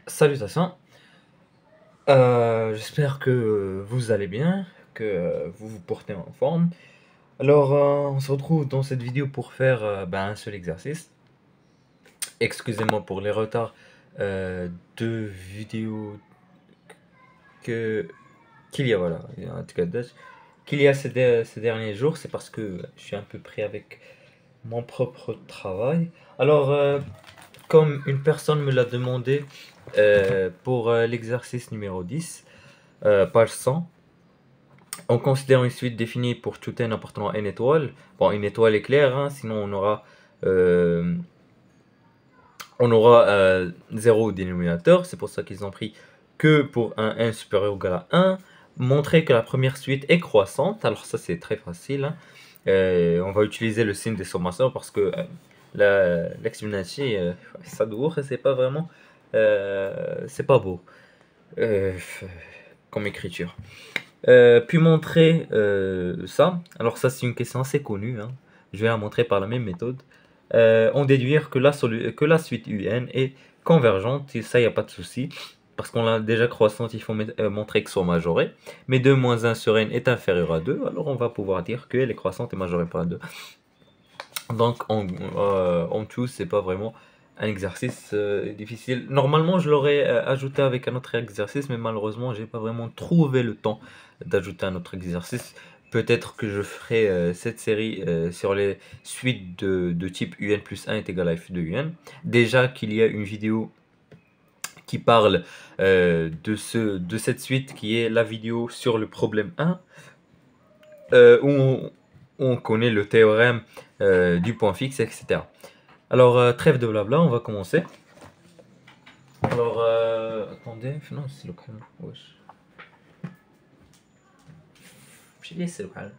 Salutations, j'espère que vous allez bien, que vous vous portez en forme. Alors, on se retrouve dans cette vidéo pour faire un seul exercice. Excusez-moi pour les retards de vidéos que qu'il y a, voilà, en tout cas, qu'il y a ces derniers jours, c'est parce que je suis un peu pris avec mon propre travail. Alors, comme une personne me l'a demandé pour l'exercice numéro 10, page 100. On considère une suite définie pour tout n appartenant à n étoiles. Bon, une étoile est claire, hein, sinon euh, on aura 0 au dénominateur. C'est pour ça qu'ils ont pris que pour un n supérieur ou égal à 1. Montrer que la première suite est croissante. Alors ça c'est très facile, hein. On va utiliser le signe des sommations parce que l'exponentielle, ça dourt, c'est pas vraiment, c'est pas beau euh, comme écriture. Puis montrer ça. Alors ça c'est une question assez connue, hein. Je vais la montrer par la même méthode. On déduire que que la suite UN est convergente, et ça il n'y a pas de souci. Parce qu'on l'a déjà croissante, il faut montrer que soit majorée. Mais 2 moins 1 sur n est inférieur à 2, alors on va pouvoir dire qu'elle est croissante et majorée par 2. Donc en tout, c'est pas vraiment un exercice difficile. Normalement, je l'aurais ajouté avec un autre exercice, mais malheureusement, j'ai pas vraiment trouvé le temps d'ajouter un autre exercice. Peut-être que je ferai cette série sur les suites de type UN plus 1 est égal à f de UN. Déjà qu'il y a une vidéo qui parle de cette suite qui est la vidéo sur le problème 1, où on connaît le théorème du point fixe, etc. Alors, trêve de blabla, on va commencer. Alors, attendez, non, c'est local. Wesh. J'ai dit c'est local.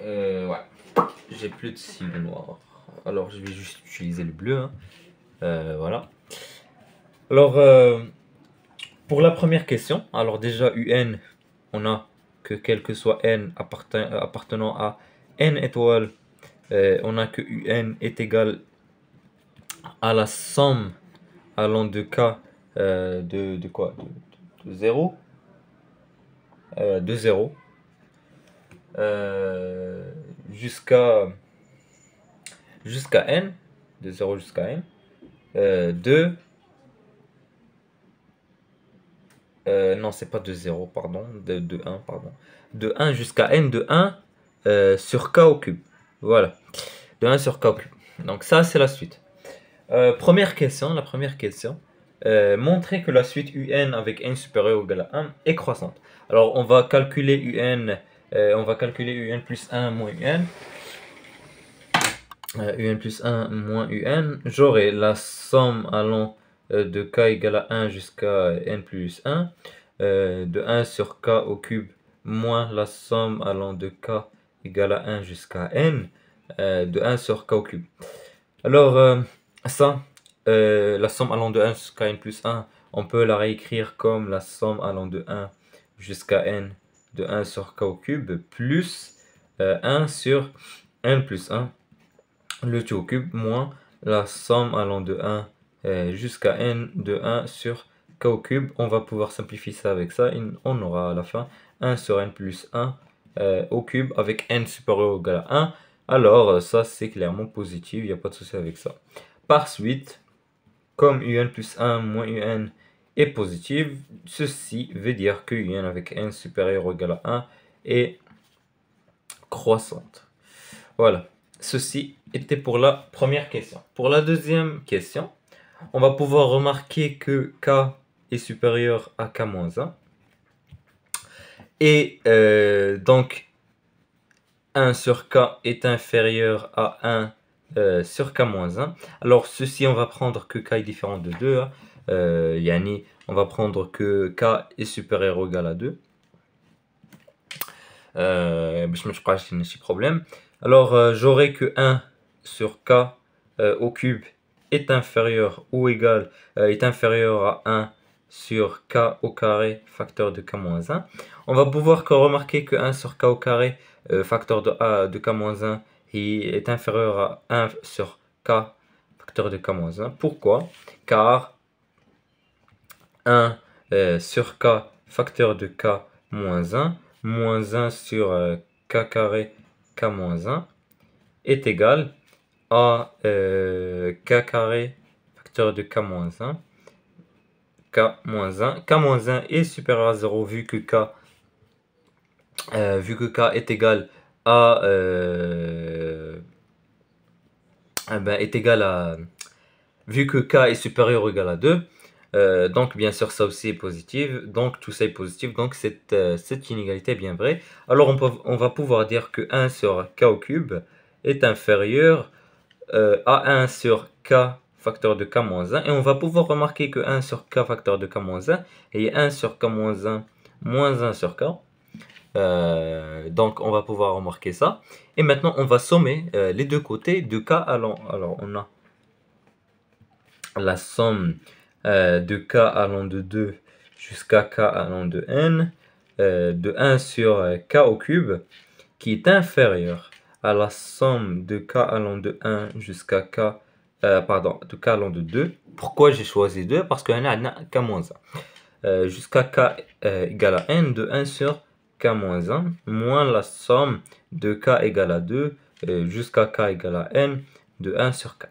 Ouais. J'ai plus de cible noire. Alors, je vais juste utiliser le bleu, hein. Voilà. Alors, pour la première question, alors déjà, UN, on a que quel que soit n appartenant à n étoiles, on a que UN est égal à la somme allant de k de quoi de 0 de 0 jusqu'à n, de 0 jusqu'à n, de non, c'est pas de 0, pardon, de 1, pardon, de 1 jusqu'à n de 1 sur k au cube. Voilà, de 1 sur k au cube. Donc ça, c'est la suite. Première question, la première question. Montrer que la suite UN avec n supérieur ou égal à 1 est croissante. Alors, on va calculer UN plus 1 moins UN. UN plus 1 moins UN. J'aurai la somme allant de k égale à 1 jusqu'à n plus 1. De 1 sur k au cube moins la somme allant de k égale à 1 jusqu'à n. De 1 sur k au cube. Alors, ça, la somme allant de 1 jusqu'à n plus 1, on peut la réécrire comme la somme allant de 1 jusqu'à n de 1 sur k au cube plus 1 sur n plus 1, le tout au cube, moins la somme allant de 1 jusqu'à n de 1 sur k au cube. On va pouvoir simplifier ça avec ça. On aura à la fin 1 sur n plus 1 au cube avec n supérieur ou égal à 1. Alors, ça, c'est clairement positif, il n'y a pas de souci avec ça. Par suite, comme UN plus 1 moins UN est positif, ceci veut dire que UN avec n supérieur ou égal à 1 est croissante. Voilà, ceci était pour la première question. Pour la deuxième question, on va pouvoir remarquer que k est supérieur à k-1. Et donc, 1 sur k est inférieur à 1 sur k-1. Alors ceci, on va prendre que k est différent de 2. Hein. Yani, on va prendre que k est supérieur ou égal à 2. باش ما تبقاش لنا شي problème. Alors j'aurai que 1 sur k au cube est inférieur ou égal est inférieur à 1 sur k au carré facteur de k-1. On va pouvoir remarquer que 1 sur k au carré facteur de k-1 est inférieur à 1 sur k facteur de k moins 1. Pourquoi? Car 1 sur k facteur de k moins 1 sur k carré k moins 1 est égal à k carré facteur de k moins 1, k moins 1. K moins 1 est supérieur à 0 vu que k est égal à est égal à vu que k est supérieur ou égal à 2, donc bien sûr ça aussi est positif, donc tout ça est positif, donc cette inégalité est bien vraie. Alors on va pouvoir dire que 1 sur k au cube est inférieur à 1 sur k facteur de k moins 1, et on va pouvoir remarquer que 1 sur k facteur de k moins 1 est 1 sur k moins 1 moins 1 sur k. Donc on va pouvoir remarquer ça. Et maintenant on va sommer les deux côtés de k allant. Alors on a la somme de k allant de 2 jusqu'à k allant de n de 1 sur k au cube qui est inférieur à la somme de k allant de 1 jusqu'à k de k allant de 2. Pourquoi j'ai choisi 2? Parce qu'on a k moins 1 jusqu'à k égale à n de 1 sur k moins 1 moins la somme de k égale à 2 jusqu'à k égale à n de 1 sur k.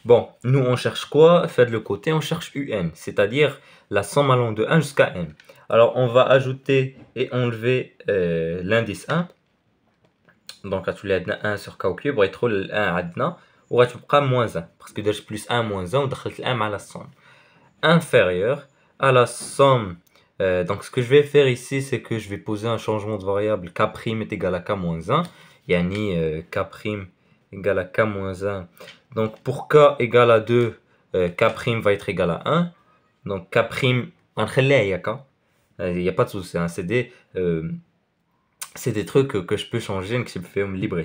Bon, nous on cherche quoi? Fait de le côté, on cherche un, c'est-à-dire la somme allant de 1 jusqu'à n. Alors on va ajouter et enlever l'indice 1. Donc غتولي عندنا 1 sur k au cube وغيدخل ال 1 عندنا وغتبقى moins 1 parce que درت plus 1 moins 1 ودخلت ال 1 مع la somme inférieure à la somme. Donc ce que je vais faire ici, c'est que je vais poser un changement de variable k' est égal à k moins 1. Yani k' égale à k moins 1. Donc pour k égale à 2, k' va être égal à 1. Donc k', غنخليها k. Il n'y a pas de souci, hein. C'est des trucs que je peux changer, que je peux faire libre.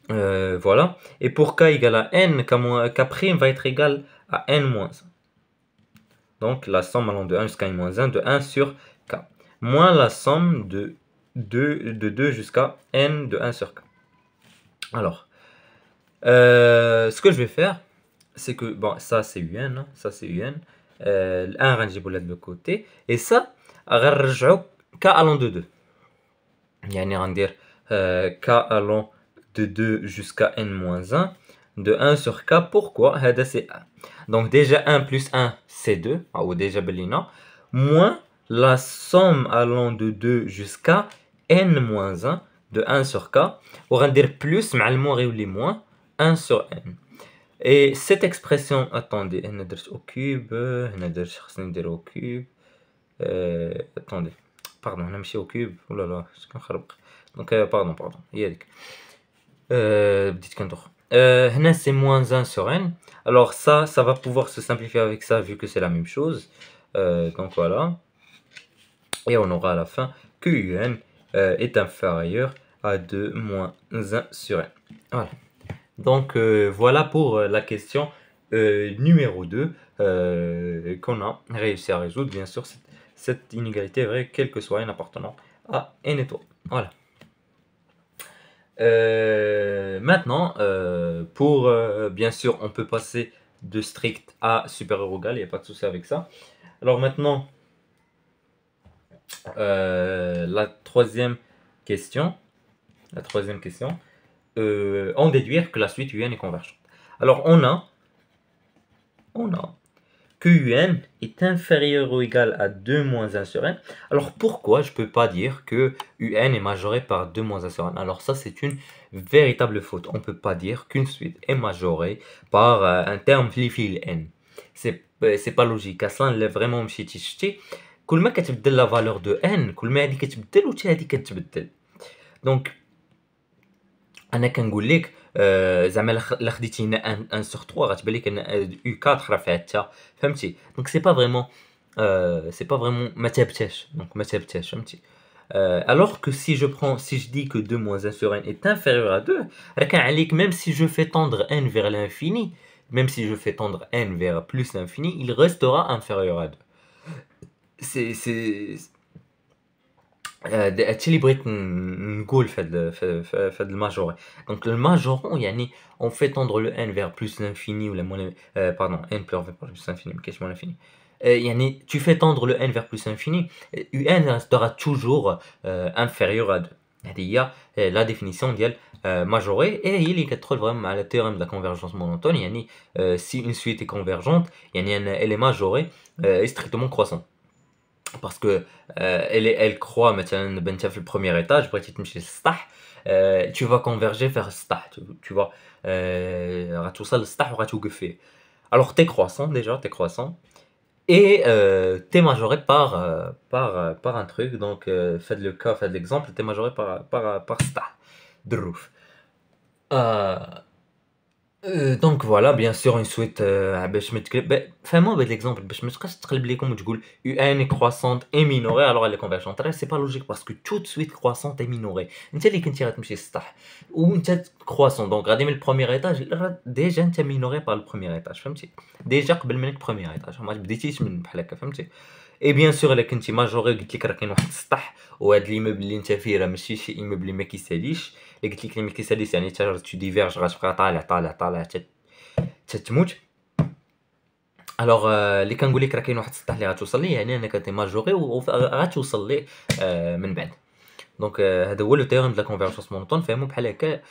Voilà. Et pour k égale à n, k' va être égal à n moins 1. Donc la somme allant de 1 jusqu'à n moins 1 de 1 sur k. Moins la somme de 2 jusqu'à n de 1 sur k. Alors, ce que je vais faire, c'est que, bon, ça c'est un, hein, ça c'est un. Un غنجيبو de l'autre côté. Et ça, غنرجعو k allant de 2. يعني غندير k allant de 2 jusqu'à n moins 1 de 1 sur k. Pourquoi? هذا c'est 1. Donc déjà 1 plus 1 c'est 2, ou déjà belina, moins la somme allant de 2 jusqu'à n moins 1 de 1 sur k, ou غندير plus مع المو غيولي moins 1 sur n. Et cette expression, attendez, هنا درت au cube, هنا درت خصني ندير au cube, attendez, pardon, هنا ماشي au cube, oh là là, je كنخربق. Donc pardon, هي هذيك. بديت كندوخ. هنا c'est moins 1 sur n. Alors ça va pouvoir se simplifier avec ça vu que c'est la même chose. Donc voilà. Et on aura à la fin que un est inférieur à 2 moins 1 sur n. Voilà. Donc voilà pour la question numéro 2 qu'on a réussi à résoudre. Bien sûr, cette inégalité est vraie, quel que soit n appartenant à n étoile. Voilà. Maintenant, pour bien sûr, on peut passer de strict à supérieur ou égal, il n'y a pas de souci avec ça. Alors maintenant, la troisième question, en déduire que la suite UN est convergente. Alors on a que UN est inférieur ou égal à 2 moins 1 sur n. Alors pourquoi je ne peux pas dire que UN est majoré par 2 moins 1 sur n? Alors ça c'est une véritable faute. On ne peut pas dire qu'une suite est majorée par un terme fil n. C'est pas logique. Aslan là vraiment مشيتي شتي كل ما كتبدل la valeur de n كل ما هذه كتبدل و هذه كتبدل. Donc انا كنقول لك زعما الا خديتي هنا 1 sur 3 غتبان لك ان u4 راه فيها حتى فهمتي. دونك سي با فريمون ما ثابتاش. دونك ما ثابتاش فهمتي. Alors que si je dis que 2 moins 1 sur n est inférieur à 2, راه كان عليك même si je fais tendre n vers l'infini, même si je fais tendre n vers plus l'infini, il restera inférieur à 2. هادشي اللي بغيت نقول في هاد الماجوري. دونك الماجورون يعني on fait tendre le n vers plus l'infini ou la moins pardon n plus l'infini ما كاينش moins l'infini. يعني tu fais tendre le n vers plus l'infini, un restera toujours inférieur à 2. هذه هي la définition ديال majoré et هي اللي كتدخل vraiment على théorème de la convergence monotone. يعني si une suite est convergente يعني elle est majorée et strictement croissante. Parce que elle croit مثلا دابا انت في البروميير ايطاج بغيتي تمشي للسطح tu vas converger vers السطح tu vas غتوصل للسطح وغتوقف فيه. Alors t'es croissant déjà, t'es croissant et t'es majoré par un truc. Donc faites le cas, faites l'exemple, t'es majoré par سطح دروف. دونك فوالا بيان سور اون سويت باش ما تقلب فهموا بهاد ليكزومبل باش ما تبقاش تقلب ليكم وتقول يو ان كرواسونت اي مينوري الوغ elle est convergente. راه سي با لوجيك باسكو توت سويت كرواسونت اي مينوري. انت اللي كنتي غتمشي للسطح وانت كرواسون دونك غادي من البروميير ايطاج ديجا انت مينوري بار البروميير ايطاج فهمتي ديجا قبل منك بروميير ايطاج ما بديتيش من بحال هكا فهمتي. اي بيان سور الا كنتي ماجوري قلت لك راه كاين واحد السطح وهاد ليموبل اللي انت فيه راه ماشي شي ايموبل اللي ما كيساليش. اللي قلت لك اللي ما كيساليش يعني حتى تو ديفيرج غتبقى طالع طالع طالع حتى تموت. الوغ اللي كنقول لك راه كاين واحد السطح اللي غتوصل ليه يعني انك انت ماجوري وغتوصل ليه من بعد. دونك هذا هو لو تيرم دو لا كونفيرجونس مونوتون. فهموا بحال هكا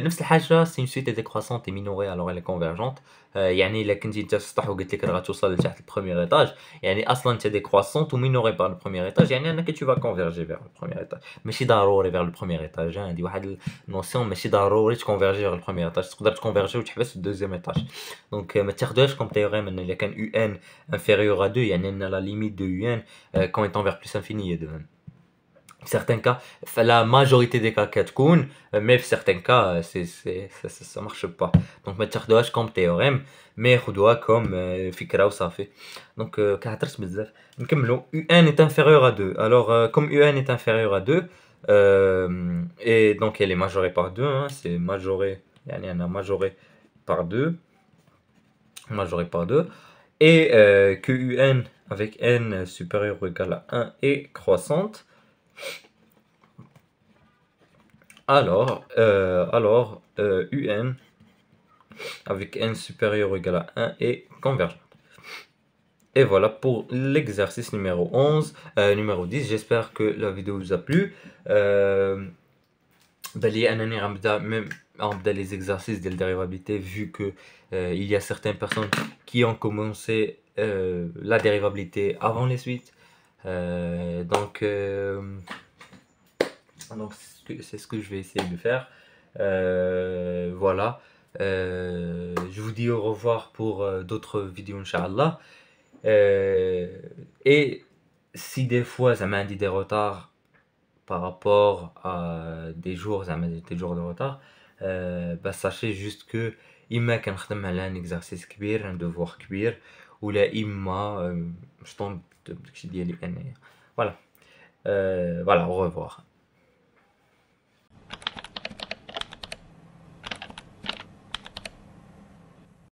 نفس الحاجه سي سويت ديكروسونت اي مينوري الوغ لي كونفيرجونت. يعني الا كنتي انت في السطح وقلت لك راه غتوصل لتحت البروميير ايطاج يعني اصلا انت ديكروسونت ومينوري بار البروميير ايطاج يعني انك تو فا كونفيرجي فيغ البروميير ايطاج. ماشي ضروري فيغ البروميير ايطاج هادي واحد النوسيون ماشي ضروري تكونفيرجي فيغ البروميير ايطاج تقدر تكونفيرجي وتحبس في الدوزيام ايطاج. دونك ما تاخذوهاش كوم تيوريم ان الا كان يو ان انفيريور ا 2 يعني ان لا ليميت دو يو ان كون ايتون فيغ بلوس انفيني de 1. Certains cas, la majorité des cas كتكون mais في certains cas ça marche pas. Donc ما تاخدوهاش comme théorème mais خدوها comme فكرة وصافي. Donc كهضرت بزاف نكملوا. UN est inférieur à 2. Alors comme UN est inférieur à 2 et donc elle est majorée par 2 hein, c'est majoré يعني أنا majoré par 2 majoré par 2 et que UN avec n supérieur ou égal à 1 est croissante. Alors UN avec n supérieur ou égal à 1 est convergente. Et voilà pour l'exercice numéro 11, numéro 10. J'espère que la vidéo vous a plu. Même les exercices de dérivabilité vu que il y a certaines personnes qui ont commencé la dérivabilité avant les suites. Donc c'est ce que je vais essayer de faire. Voilà. Je vous dis au revoir pour d'autres vidéos, Inch'Allah. Et si des fois ça m'a dit des retards par rapport à des jours, ça m'a dit des jours de retard, bah sachez juste que إما كنخدم على un exercice كبير un devoir كبير ولا إما je tombe داكشي ديالي أنايا. Voilà. Voilà, au revoir.